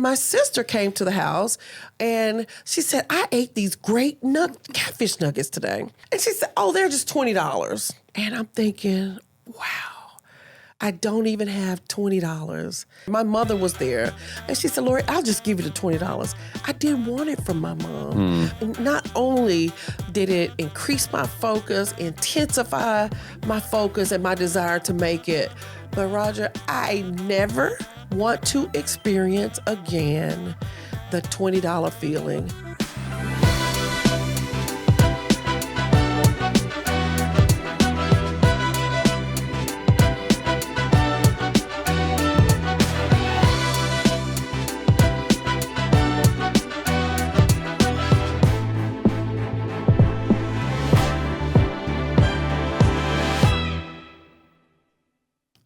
my sister came to the house and she said, I ate these great catfish nuggets today. And she said, oh, they're just $20. And I'm thinking, wow. I don't even have $20. My mother was there, and she said, Lori, I'll just give you the $20. I didn't want it from my mom. And not only did it increase my focus, intensify my focus and my desire to make it, but Roger, I never want to experience again the $20 feeling.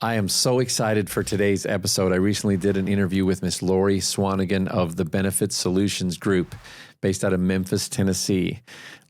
I am so excited for today's episode. I recently did an interview with Miss Lori Swanigan of the Benefit Solutions Group based out of Memphis, Tennessee.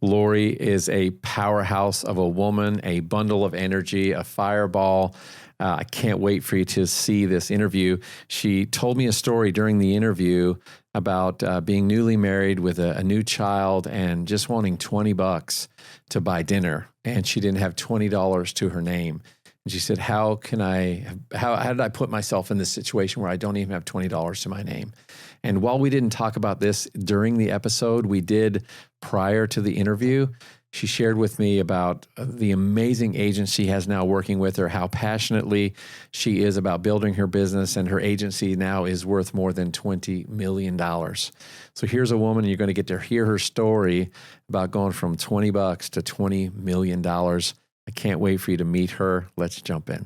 Lori is a powerhouse of a woman, a bundle of energy, a fireball. I can't wait for you to see this interview. She told me a story during the interview about being newly married with a new child and just wanting $20 to buy dinner. And she didn't have $20 to her name. And she said, how did I put myself in this situation where I don't even have $20 to my name? And while we didn't talk about this during the episode, we did prior to the interview. She shared with me about the amazing agents she has now working with her, how passionately she is about building her business, and her agency now is worth more than $20 million. So here's a woman, you're going to get to hear her story about going from $20 to $20 million. I can't wait for you to meet her. Let's jump in.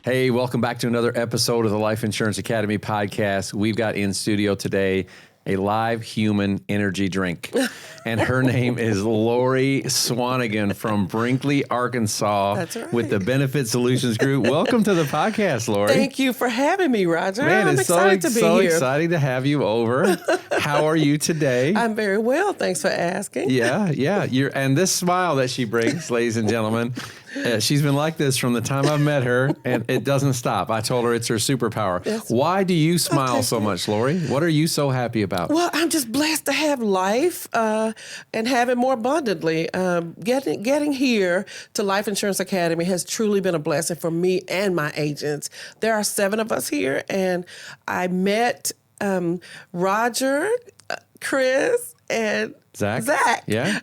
Hey, welcome back to another episode of the Life Insurance Academy podcast. We've got in studio today a live human energy drink. And her name is Lori Swanigan from Brinkley, Arkansas. That's right. With the Benefit Solutions Group. Welcome to the podcast, Lori. Thank you for having me, Roger. Man, I'm it's excited to be so here. exciting to have you over. How are you today? I'm very well. Thanks for asking. Yeah. And this smile that she brings, ladies and gentlemen, she's been like this from the time I've met her, and it doesn't stop. I told her it's her superpower. Yes. Why do you smile so much, Lori? What are you so happy about? Well, I'm just blessed to have life and have it more abundantly. Getting here to Life Insurance Academy has truly been a blessing for me and my agents. There are 7 of us here, and I met Roger, Chris, and Zach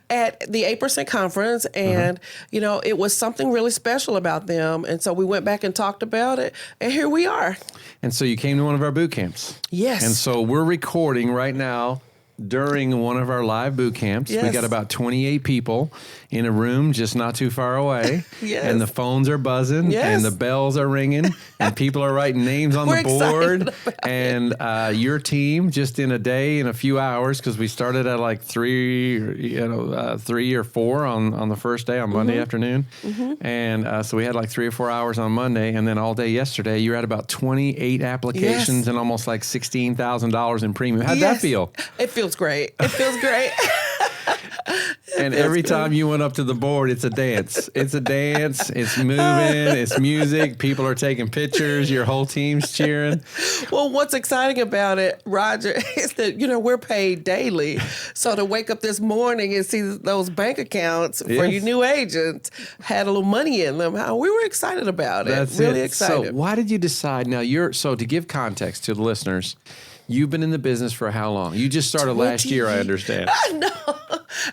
at the 8% conference. And, it was something really special about them. And so we went back and talked about it. And here we are. And so you came to one of our boot camps. Yes. And so we're recording right now during one of our live boot camps. Yes. We got about 28 people in a room just not too far away. Yes. And the phones are buzzing. Yes. And the bells are ringing. And people are writing names on the board. And your team, just in a day, in a few hours, because we started at like 3 or 4 on the first day, on Monday afternoon. And so we had like 3 or 4 hours on Monday. And then all day yesterday, you were at about 28 applications and almost like $16,000 in premium. How'd that feel? It feels great. It feels great. And every time you went up to the board, it's a dance. It's a dance. It's moving. It's music. People are taking pictures. Your whole team's cheering. Well, what's exciting about it, Roger, is that, we're paid daily. So to wake up this morning and see those bank accounts for your new agents had a little money in them, we were excited about it. That's really it. excited. So why did you decide? Now, to give context to the listeners, you've been in the business for how long? You just started last year, I understand. No,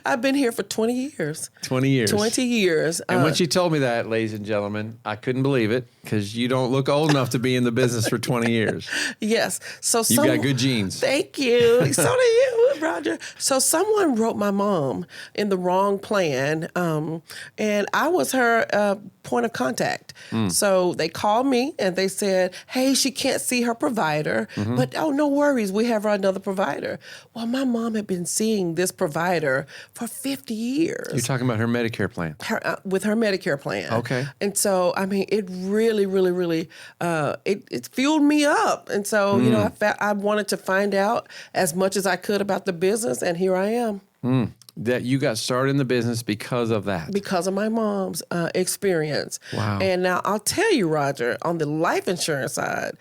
I've been here for 20 years. 20 years. 20 years. And when she told me that, ladies and gentlemen, I couldn't believe it because you don't look old enough to be in the business for 20 years. Yes. So You've got good genes. Thank you. So do you, Roger. So someone wrote my mom in the wrong plan, and I was her point of contact. So they called me and they said, hey, she can't see her provider, but no worries, we have her another provider. Well, my mom had been seeing this provider for 50 years. You're talking about her Medicare plan. With her Medicare plan. Okay. And so, it really, really, really, it fueled me up. And so, I wanted to find out as much as I could about the business, and here I am. that you got started in the business because of that. Because of my mom's experience. Wow. And now I'll tell you, Roger, on the life insurance side,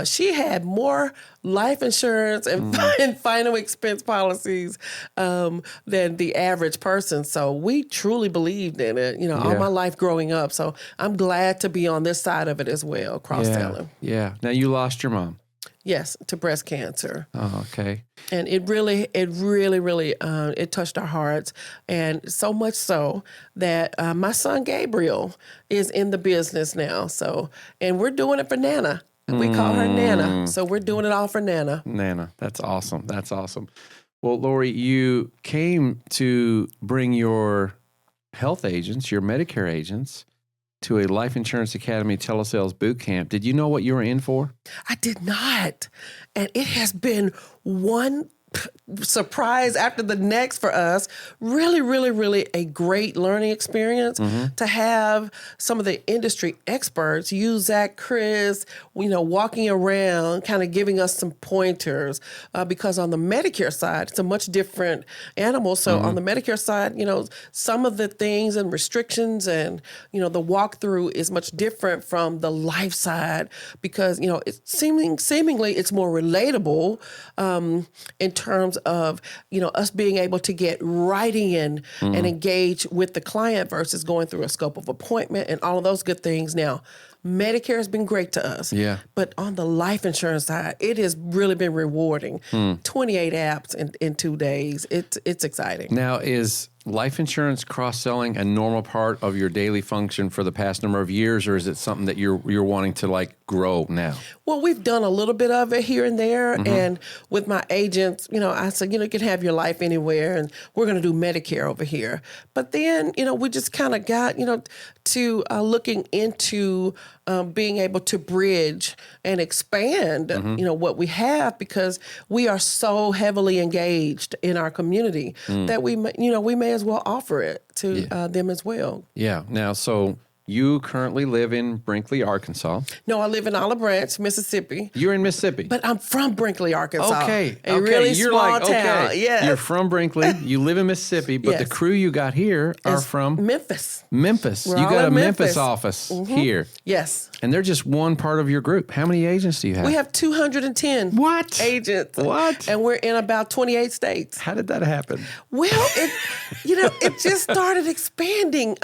she had more life insurance and, and final expense policies than the average person. So we truly believed in it, all my life growing up. So I'm glad to be on this side of it as well, cross-selling. Yeah. Now you lost your mom. Yes, to breast cancer. Oh, okay. And it really, it touched our hearts. And so much so that my son Gabriel is in the business now. So, and we're doing it for Nana. We call her Nana. So we're doing it all for Nana. Nana. That's awesome. That's awesome. Well, Lori, you came to bring your health agents, your Medicare agents, to a Life Insurance Academy telesales boot camp. Did you know what you were in for? I did not. And it has been one surprise after the next for us. Really a great learning experience to have some of the industry experts, you, Zach, Chris, walking around, kind of giving us some pointers. Because on the Medicare side, it's a much different animal. So on the Medicare side, some of the things and restrictions and, the walkthrough is much different from the life side because, it's seemingly it's more relatable in terms of, us being able to get right in and engage with the client versus going through a scope of appointment and all of those good things. Now, Medicare has been great to us. Yeah. But on the life insurance side, it has really been rewarding. 28 apps in 2 days. It's exciting. Now, is life insurance cross-selling a normal part of your daily function for the past number of years, or is it something that you're wanting to grow now? Well, we've done a little bit of it here and there. And with my agents, I said, you can have your life anywhere and we're going to do Medicare over here. But then, we just kind of got, to looking into being able to bridge and expand, what we have because we are so heavily engaged in our community that we may as well offer it to them as well. Yeah. Now, so you currently live in Brinkley, Arkansas. No, I live in Olive Branch, Mississippi. You're in Mississippi. But I'm from Brinkley, Arkansas. Okay. A really small town. Okay. Yes. You're from Brinkley. You live in Mississippi, but the crew you got here are from Memphis. Memphis. We're You all got a in Memphis Memphis. office here. Yes. And they're just one part of your group. How many agents do you have? We have 210 agents. What? And we're in about 28 states. How did that happen? Well, it just started expanding.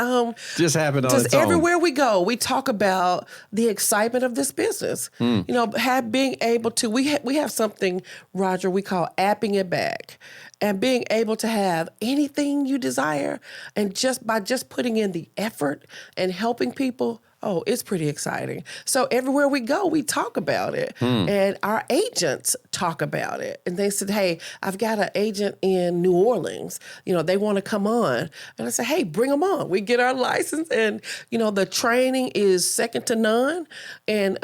Just happened on Just its own. everywhere we go, we talk about the excitement of this business. Being able to, we have something, Roger, we call apping it back. And being able to have anything you desire and just by putting in the effort and helping people, oh, it's pretty exciting. So everywhere we go, we talk about it. And our agents talk about it. And they said, hey, I've got an agent in New Orleans. They want to come on. And I said, hey, bring them on. We get our license and, the training is second to none. And,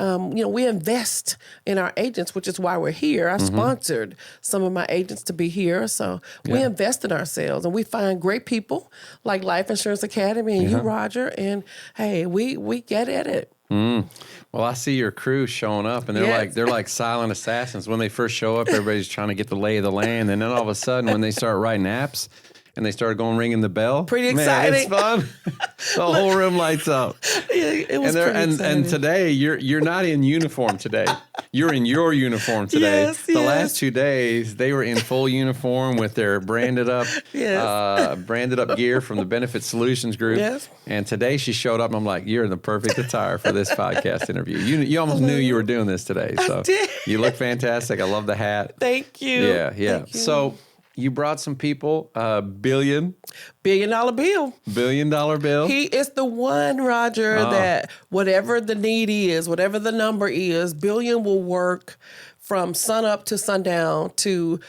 we invest in our agents, which is why we're here. I sponsored some of my agents to be here. So we invest in ourselves and we find great people like Life Insurance Academy and you, Roger. And hey, we get at it. Well, I see your crew showing up, and they're like silent assassins. When they first show up, everybody's trying to get the lay of the land, and then all of a sudden, when they start writing apps, and they start ringing the bell, pretty exciting. Man, it's fun. The whole room lights up. It was pretty exciting. And today you're not in uniform today. You're in your uniform today. Yes, the last 2 days they were in full uniform with their branded up gear from the Benefit Solutions Group. Yes. And today she showed up and I'm like, you're in the perfect attire for this podcast interview. You almost knew you were doing this today. So I did. You look fantastic. I love the hat. Thank you. Yeah. Thank you. So you brought some people, $1 billion bill. He is the one, Roger, that whatever the need is, whatever the number is, billion will work from sun up to sundown to,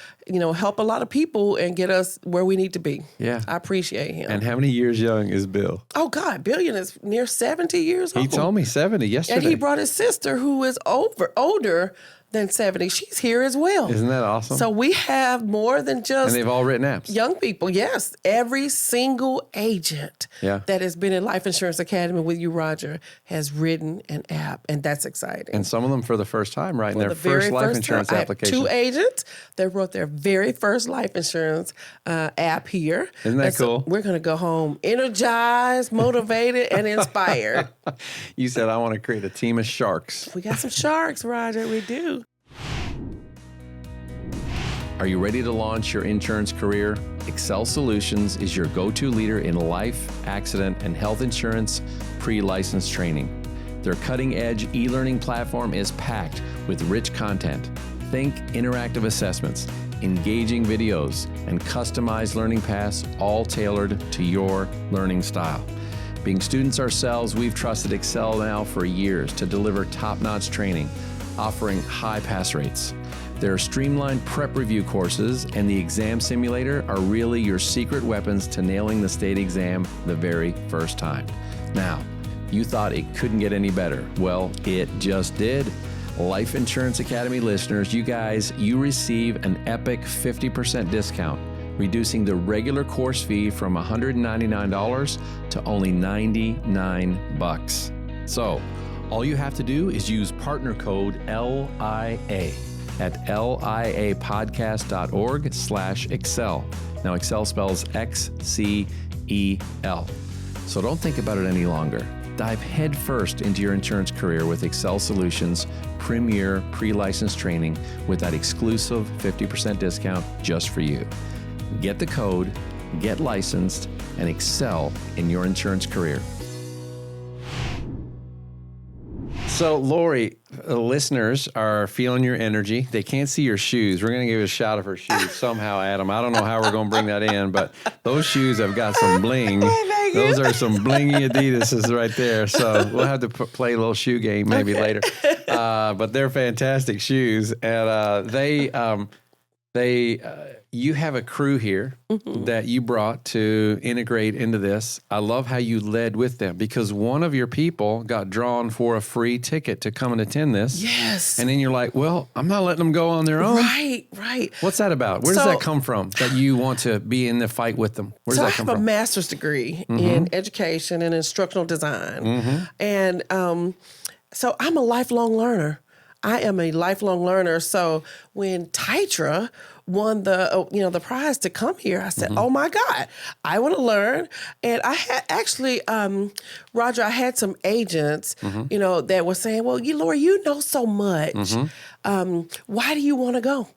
help a lot of people and get us where we need to be. Yeah. I appreciate him. And how many years young is Bill? Oh, God, Billion is near 70 years old. He told me 70 yesterday. And he brought his sister who is older than 70. She's here as well. Isn't that awesome? So we have more than just... And they've all written apps. Young people, yes. Every single agent that has been in Life Insurance Academy with you, Roger, has written an app, and that's exciting. And some of them for the first time, right? In their first life insurance application. I have 2 agents that wrote their very first life insurance app here. Isn't that cool? So we're going to go home energized, motivated, and inspired. You said, I want to create a team of sharks. We got some sharks, Roger. We do. Are you ready to launch your insurance career? Excel Solutions is your go-to leader in life, accident, and health insurance pre-license training. Their cutting-edge e-learning platform is packed with rich content. Think interactive assessments, engaging videos, and customized learning paths, all tailored to your learning style. Being students ourselves, we've trusted Excel now for years to deliver top-notch training, offering high pass rates. Their streamlined prep review courses and the exam simulator are really your secret weapons to nailing the state exam the very first time. Now, you thought it couldn't get any better. Well, it just did. Life Insurance Academy listeners, you receive an epic 50% discount, reducing the regular course fee from $199 to only $99. So, all you have to do is use partner code LIA at liapodcast.org/Excel. Now, Excel spells XCEL. So don't think about it any longer. Dive headfirst into your insurance career with Excel Solutions' premier pre-license training with that exclusive 50% discount just for you. Get the code, get licensed, and excel in your insurance career. So, Lori, listeners are feeling your energy. They can't see your shoes. We're going to give a shot of her shoes somehow, Adam. I don't know how we're going to bring that in, but those shoes have got some bling. Those are some blingy Adidas's right there. So we'll have to play a little shoe game maybe later. But they're fantastic shoes, and you have a crew here that you brought to integrate into this. I love how you led with them because one of your people got drawn for a free ticket to come and attend this. Yes. And then you're like, well, I'm not letting them go on their own. Right. What's that about? Where does that come from that you want to be in the fight with them? Where does that come from? I have a master's degree in education and instructional design. And so I'm a lifelong learner. I am a lifelong learner. So when Tytra won the prize to come here, I said, oh my God, I want to learn. And I had actually, Roger, I had some agents, that were saying, well, Lori, you know so much. Why do you want to go?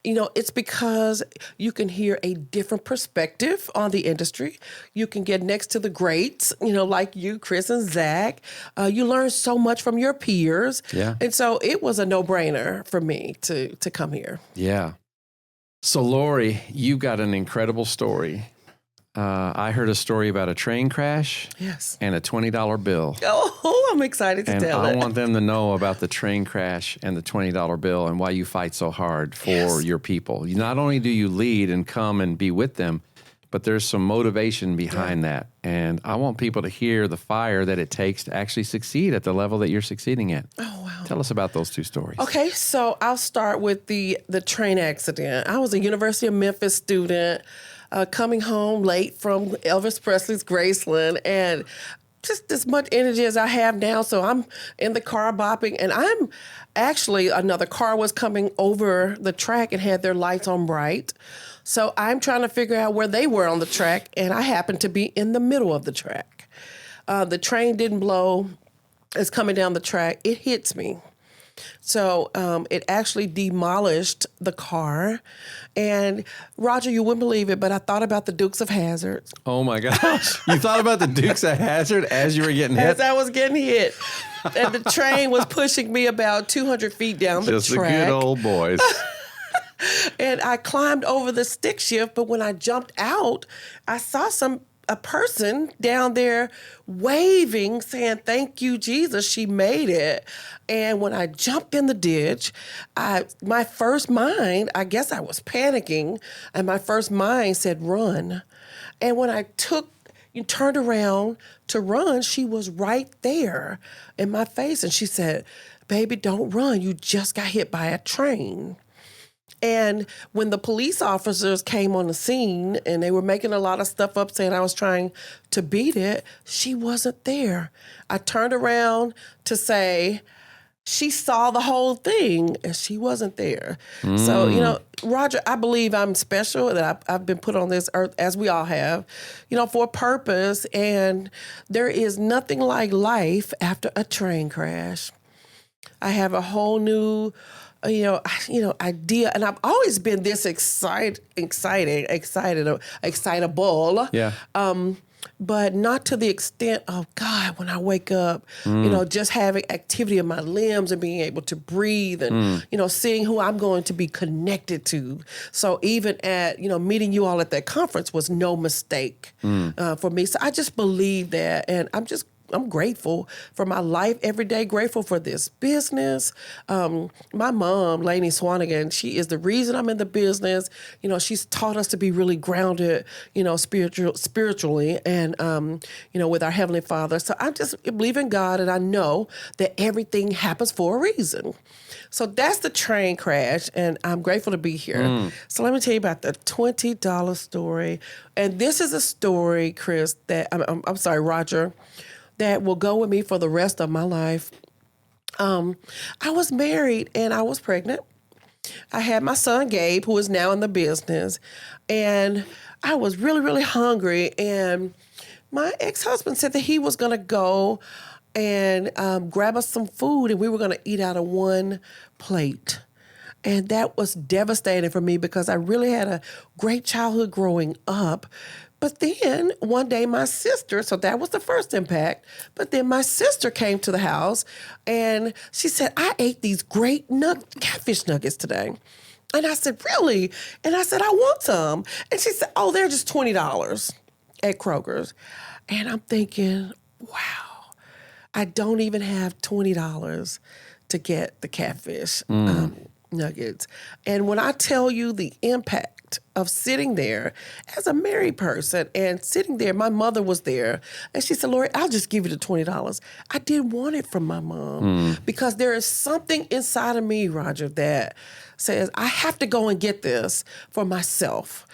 It's because you can hear a different perspective on the industry. You can get next to the greats, like you, Chris and Zach. You learn so much from your peers. Yeah. And so it was a no-brainer for me to come here. Yeah. So, Lori, you've got an incredible story. I heard a story about a train crash and a $20 bill. Oh, I'm excited to tell it. I want them to know about the train crash and the $20 bill and why you fight so hard for your people. Not only do you lead and come and be with them, but there's some motivation behind that. And I want people to hear the fire that it takes to actually succeed at the level that you're succeeding at. Oh, wow. Tell us about those two stories. Okay, so I'll start with the train accident. I was a University of Memphis student, coming home late from Elvis Presley's Graceland, and just as much energy as I have now. So I'm in the car bopping, and I'm actually, another car was coming over the track and had their lights on bright. So I'm trying to figure out where they were on the track, and I happened to be in the middle of the track. The train didn't blow. It's coming down the track. It hits me. So it actually demolished the car. And Roger, you wouldn't believe it, but I thought about the Dukes of Hazzard. Oh my gosh. You thought about the Dukes of Hazzard as you were getting hit? As I was getting hit. And the train was pushing me about 200 feet down the track. Just the good old boys. And I climbed over the stick shift, but when I jumped out, I saw a person down there waving, saying, "Thank you, Jesus, she made it." And when I jumped in the ditch, my first mind, I guess I was panicking, and my first mind said, "Run." And when I turned around to run, she was right there in my face, and she said, baby, don't run. You just got hit by a train. And when the police officers came on the scene and they were making a lot of stuff up saying I was trying to beat it, she wasn't there. I turned around to say, she saw the whole thing and she wasn't there. So, Roger, I believe I'm special, that I've been put on this earth, as we all have, for a purpose. And there is nothing like life after a train crash. I have a whole new idea. And I've always been this excitable. Yeah. But not to the extent of, God, when I wake up, just having activity in my limbs and being able to breathe and, seeing who I'm going to be connected to. So even at, meeting you all at that conference was no mistake for me. So I just believe that. And I'm grateful for my life every day, grateful for this business. My mom, Lori Swanigan, she is the reason I'm in the business. She's taught us to be really grounded, spiritually and, with our Heavenly Father. So I just believe in God, and I know that everything happens for a reason. So that's the train crash, and I'm grateful to be here. So let me tell you about the $20 story. And this is a story, Chris, that, I'm sorry, Roger, that will go with me for the rest of my life. I was married and I was pregnant. I had my son, Gabe, who is now in the business. And I was really, really hungry. And my ex-husband said that he was going to go and grab us some food, and we were going to eat out of one plate. And that was devastating for me because I really had a great childhood growing up. But then one day my sister, so that was the first impact, but then my sister came to the house and she said, I ate these great catfish nuggets today. And I said, really? And I said, I want some. And she said, oh, they're just $20 at Kroger's. And I'm thinking, wow, I don't even have $20 to get the catfish nuggets. And when I tell you the impact of sitting there as a married person and sitting there, my mother was there and she said, Lori, I'll just give you the $20. I didn't want it from my mom because there is something inside of me, Roger, that says I have to go and get this for myself.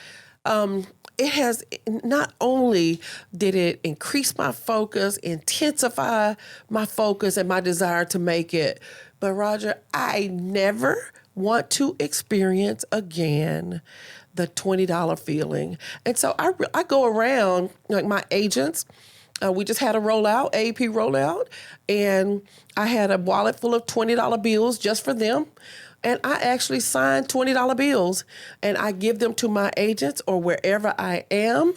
It has not only did it increase my focus, intensify my focus and my desire to make it, but Roger, I never want to experience again the $20 feeling. And so I go around, like my agents, we just had a rollout, AEP rollout, and I had a wallet full of $20 bills just for them. And I actually sign $20 bills and I give them to my agents or wherever I am.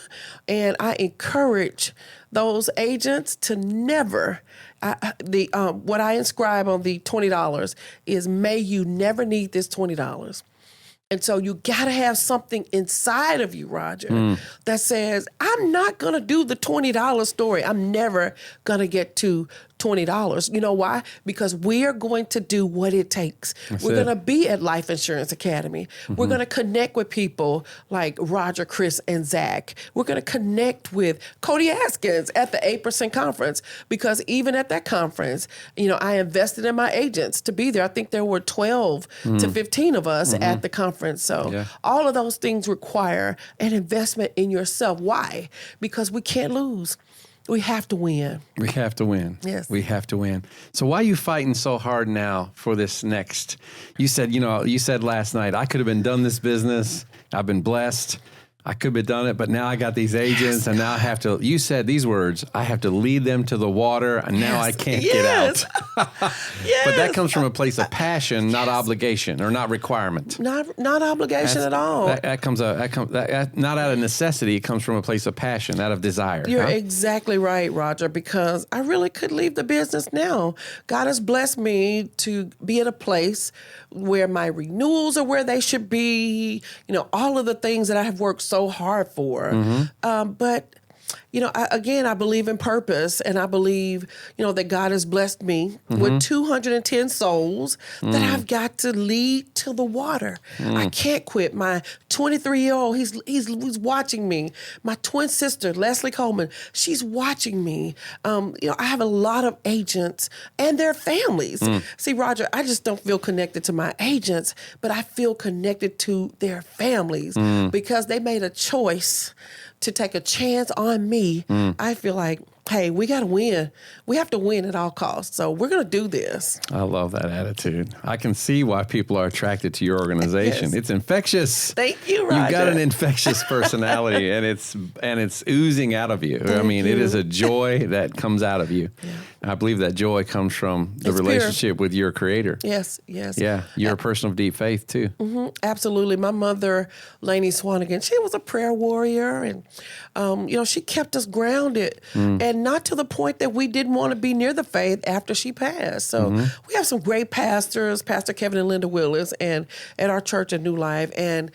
And I encourage those agents to never, what I inscribe on the $20 is, may you never need this $20. And so you got to have something inside of you, Roger, that says, I'm not going to do the $20 story. I'm never going to get to $20. You know why? Because we are going to do what it takes. We're going to be at Life Insurance Academy. We're going to connect with people like Roger, Chris, and Zach. We're going to connect with Cody Askins at the 8% conference, because even at that conference, I invested in my agents to be there. I think there were 12 to 15 of us at the conference. So all of those things require an investment in yourself. Why? Because we can't lose. We have to win. We have to win. Yes. We have to win. So why are you fighting so hard now for this next? You said, you said last night, I could have been done this business. I've been blessed. I could have done it, but now I got these agents and now I have to, you said these words, I have to lead them to the water and now I can't get out. But that comes from a place of passion, not obligation or not requirement. Not obligation at all. That comes not out of necessity. It comes from a place of passion, out of desire. You're exactly right, Roger, because I really could leave the business now. God has blessed me to be at a place where my renewals are where they should be, all of the things that I have worked so hard for. But, I believe in purpose, and I believe, that God has blessed me with 210 souls that I've got to lead to the water. I can't quit. My 23-year-old, he's watching me. My twin sister, Leslie Coleman, she's watching me. I have a lot of agents and their families. See, Roger, I just don't feel connected to my agents, but I feel connected to their families because they made a choice to take a chance on me. I feel like, hey, we got to win. We have to win at all costs. So we're going to do this. I love that attitude. I can see why people are attracted to your organization. Yes. It's infectious. Thank you, Roger. You've got an infectious personality, and it's oozing out of you. It is a joy that comes out of you. Yeah. I believe that joy comes from the relationship with your Creator. Yes. Yeah, you're a person of deep faith, too. Absolutely. My mother, Lori Swanigan, she was a prayer warrior, and, she kept us grounded, and not to the point that we didn't want to be near the faith after she passed. So we have some great pastors, Pastor Kevin and Linda Willis, and at our church at New Life. And,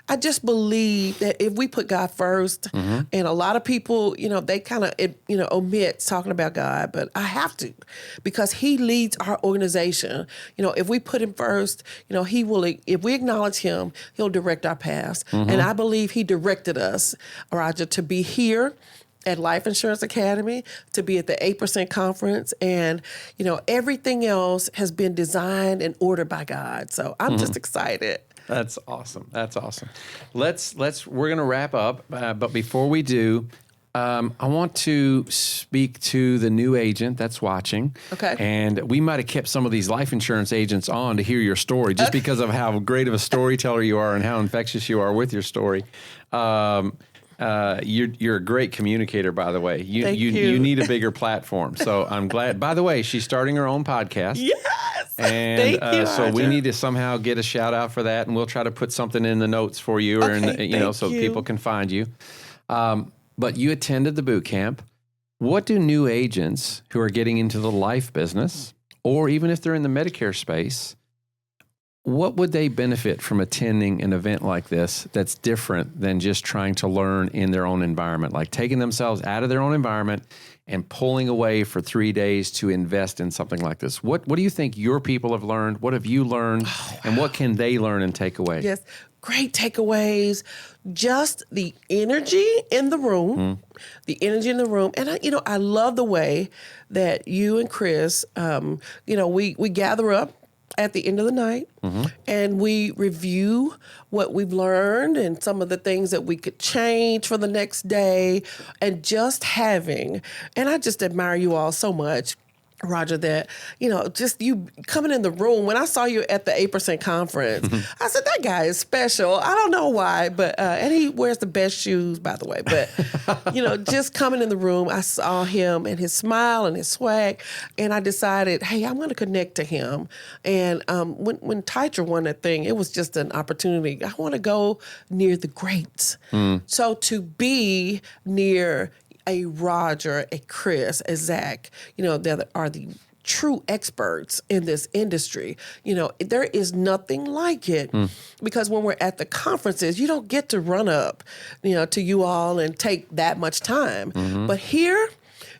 I just believe that if we put God first, and a lot of people, they kind of, omit talking about God, but I have to, because He leads our organization. If we put Him first, He will, if we acknowledge Him, He'll direct our paths. And I believe He directed us, Roger, to be here at Life Insurance Academy, to be at the 8% conference, and everything else has been designed and ordered by God. So I'm just excited. That's awesome. We're going to wrap up, but before we do, I want to speak to the new agent that's watching. Okay. And we might have kept some of these life insurance agents on to hear your story just because of how great of a storyteller you are and how infectious you are with your story. You're a great communicator, by the way. You need a bigger platform. So I'm glad. By the way, she's starting her own podcast. Yes. And Thank you, so we need to somehow get a shout out for that, and we'll try to put something in the notes for you, so people can find you. But you attended the boot camp. What do new agents who are getting into the life business, or even if they're in the Medicare space, what would they benefit from attending an event like this that's different than just trying to learn in their own environment, like taking themselves out of their own environment and pulling away for 3 days to invest in something like this? What do you think your people have learned? What have you learned? And what can they learn and take away? Yes, great takeaways. Just the energy in the room, And I love the way that you and Chris, we gather up at the end of the night, and we review what we've learned and some of the things that we could change for the next day, and and I just admire you all so much, Roger, that, just you coming in the room. When I saw you at the 8% conference, I said, that guy is special. I don't know why, but, and he wears the best shoes, by the way. But, just coming in the room, I saw him and his smile and his swag, and I decided, hey, I'm going to connect to him. And when Tytra won that thing, it was just an opportunity. I want to go near the greats. So to be near a Roger, a Chris, a Zach, that are the true experts in this industry. There is nothing like it, because when we're at the conferences, you don't get to run up, to you all and take that much time. But here,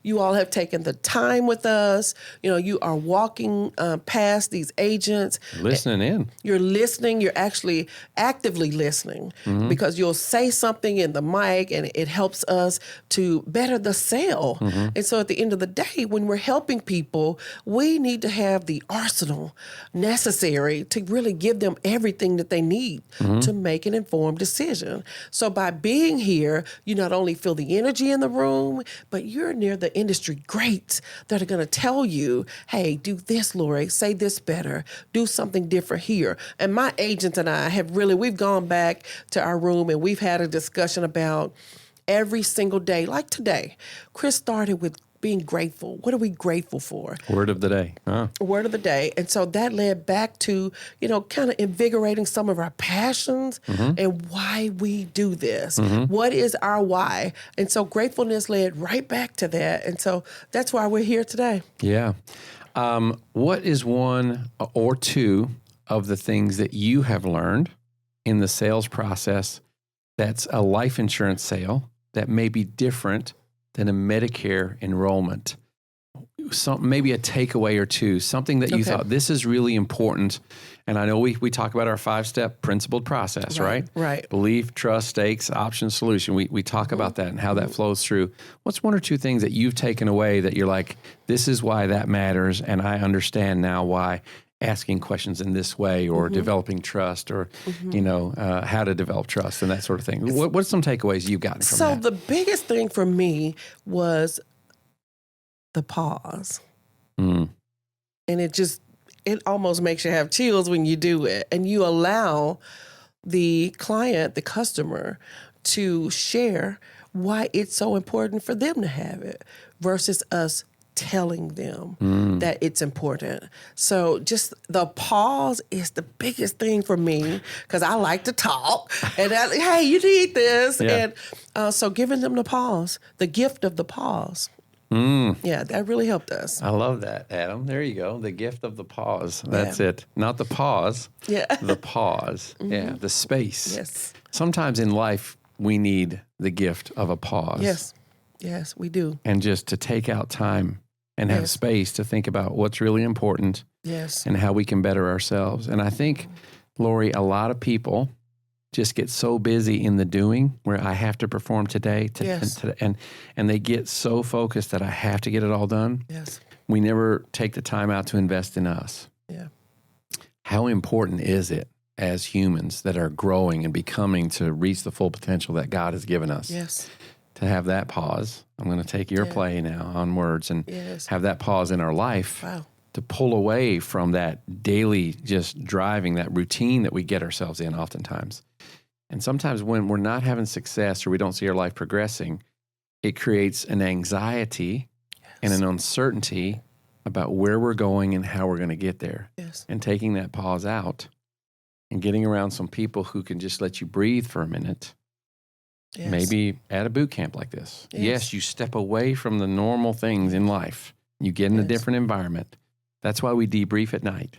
you all have taken the time with us. You are walking past these agents. Listening in. You're listening. You're actually actively listening, because you'll say something in the mic and it helps us to better the sale. And so at the end of the day, when we're helping people, we need to have the arsenal necessary to really give them everything that they need to make an informed decision. So by being here, you not only feel the energy in the room, but you're near the industry greats that are going to tell you, hey, do this, Lori, say this better, do something different here. And my agents and I we've gone back to our room and we've had a discussion about every single day. Like today, Chris started with being grateful. What are we grateful for? Word of the day. Word of the day. And so that led back to, kind of invigorating some of our passions and why we do this. What is our why? And so gratefulness led right back to that. And so that's why we're here today. Yeah. What is one or two of the things that you have learned in the sales process that's a life insurance sale that may be different than a Medicare enrollment? Maybe a takeaway or two, something that you thought, this is really important. And I know we talk about our 5-step principled process, right? Right. Belief, trust, stakes, option, solution. We talk about that and how that flows through. What's one or two things that you've taken away that you're like, this is why that matters, and I understand now why asking questions in this way, or developing trust, or how to develop trust and that sort of thing. What's some takeaways you've gotten from that? So the biggest thing for me was the pause. And it almost makes you have chills when you do it. And you allow the client, the customer, to share why it's so important for them to have it versus us telling them that it's important. So just the pause is the biggest thing for me, because I like to talk and hey, you need this. Yeah. And so giving them the pause, the gift of the pause. Yeah, that really helped us. I love that, Adam. There you go. The gift of the pause. That's it. Not the pause. Yeah. The pause. Yeah. The space. Yes. Sometimes in life, we need the gift of a pause. Yes. Yes, we do. And just to take out time and have space to think about what's really important. Yes. And how we can better ourselves. And I think, Lori, a lot of people just get so busy in the doing, where I have to perform today, and they get so focused that I have to get it all done. Yes. We never take the time out to invest in us. Yeah. How important is it as humans that are growing and becoming to reach the full potential that God has given us? Yes. To have that pause. I'm going to take your play now on words and have that pause in our life. Wow. To pull away from that daily just driving, that routine that we get ourselves in oftentimes. And sometimes when we're not having success or we don't see our life progressing, it creates an anxiety and an uncertainty about where we're going and how we're going to get there. Yes. And taking that pause out and getting around some people who can just let you breathe for a minute. Yes. Maybe at a boot camp like this. Yes, you step away from the normal things in life. You get in a different environment. That's why we debrief at night.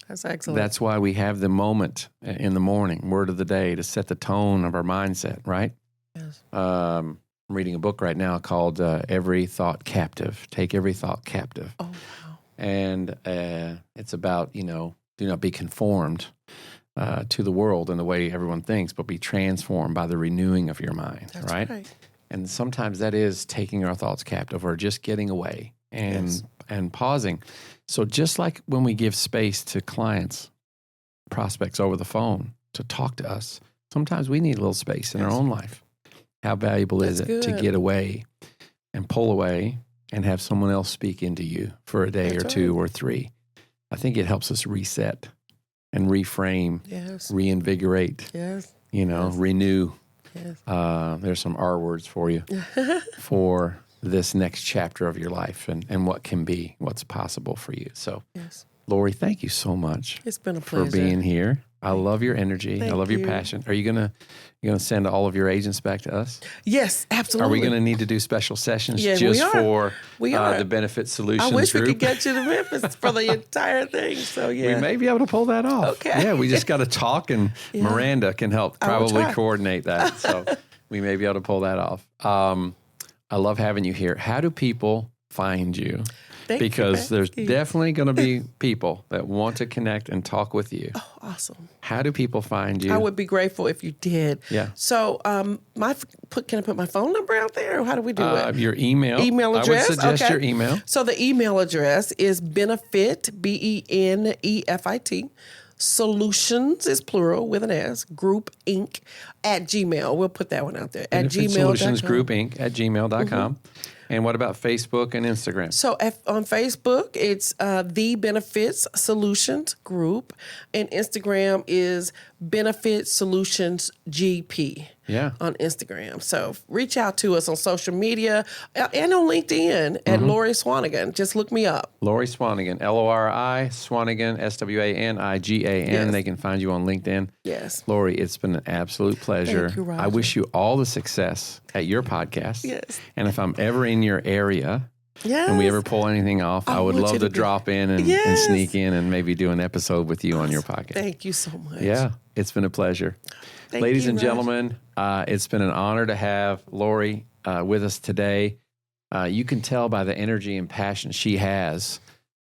That's excellent. That's why we have the moment in the morning, word of the day, to set the tone of our mindset, right? Yes. I'm reading a book right now called Every Thought Captive. Take Every Thought Captive. Oh, wow. And it's about, do not be conformed to the world and the way everyone thinks, but be transformed by the renewing of your mind, That's right? And sometimes that is taking our thoughts captive or just getting away and pausing. So just like when we give space to clients, prospects over the phone to talk to us, sometimes we need a little space in our own life. How valuable is it to get away and pull away and have someone else speak into you for a day or two or three? I think it helps us reset and reframe, reinvigorate, renew. Yes. There's some R words for you for this next chapter of your life and what can be, what's possible for you. So, Lori, thank you so much. It's been a pleasure for being here. I love your energy. I love your passion. Are you gonna send all of your agents back to us? Yes, absolutely. Are we gonna need to do special sessions for the Benefit Solutions I wish group? we could get you to Memphis for the entire thing. So we may be able to pull that off. Okay. Yeah, we just got to talk, and Miranda can help probably coordinate that. So we may be able to pull that off. I love having you here. How do people find you? Because there's definitely going to be people that want to connect and talk with you. Oh, awesome. How do people find you? I would be grateful if you did. Yeah. So can I put my phone number out there? Or how do we do it? Your email. Email address? I would suggest your email. So the email address is benefit, BENEFIT, solutions is plural with an S, group inc @gmail. We'll put that one out there. Benefit Solutions Group Inc. @gmail.com. And what about Facebook and Instagram? So on Facebook, it's The Benefits Solutions Group, and Instagram is Benefit Solutions GP. Yeah. On Instagram. So reach out to us on social media and on LinkedIn at Lori Swanigan. Just look me up. Lori Swanigan, Lori Swanigan, SWANIGAN. Yes. They can find you on LinkedIn. Yes. Lori, it's been an absolute pleasure. Thank you, Roger. I wish you all the success at your podcast. Yes. And if I'm ever in your area, and we ever pull anything off, I would want love you to to be- drop in and sneak in and maybe do an episode with you on your podcast. Thank you so much. Yeah, it's been a pleasure. Thank Ladies you, and Raj. gentlemen, it's been an honor to have Lori with us today. You can tell by the energy and passion she has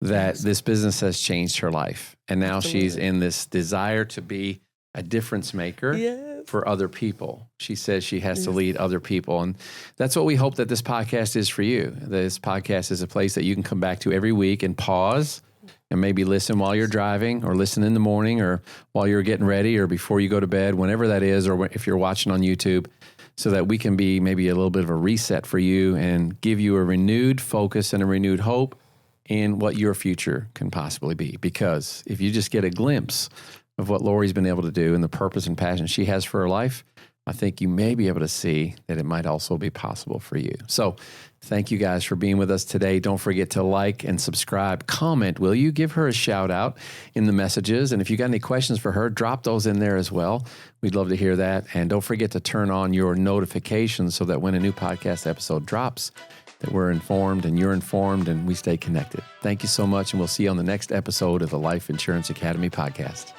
that this business has changed her life. And now she's in this desire to be a difference maker for other people. She says she has to lead other people. And that's what we hope that this podcast is for you. This podcast is a place that you can come back to every week and pause and maybe listen while you're driving, or listen in the morning, or while you're getting ready, or before you go to bed, whenever that is, or if you're watching on YouTube, so that we can be maybe a little bit of a reset for you and give you a renewed focus and a renewed hope in what your future can possibly be. Because if you just get a glimpse of what Lori's been able to do and the purpose and passion she has for her life, I think you may be able to see that it might also be possible for you. So thank you guys for being with us today. Don't forget to like and subscribe. Comment, will you? Give her a shout out in the messages. And if you got any questions for her, drop those in there as well. We'd love to hear that. And don't forget to turn on your notifications so that when a new podcast episode drops, that we're informed and you're informed and we stay connected. Thank you so much. And we'll see you on the next episode of the Life Insurance Academy podcast.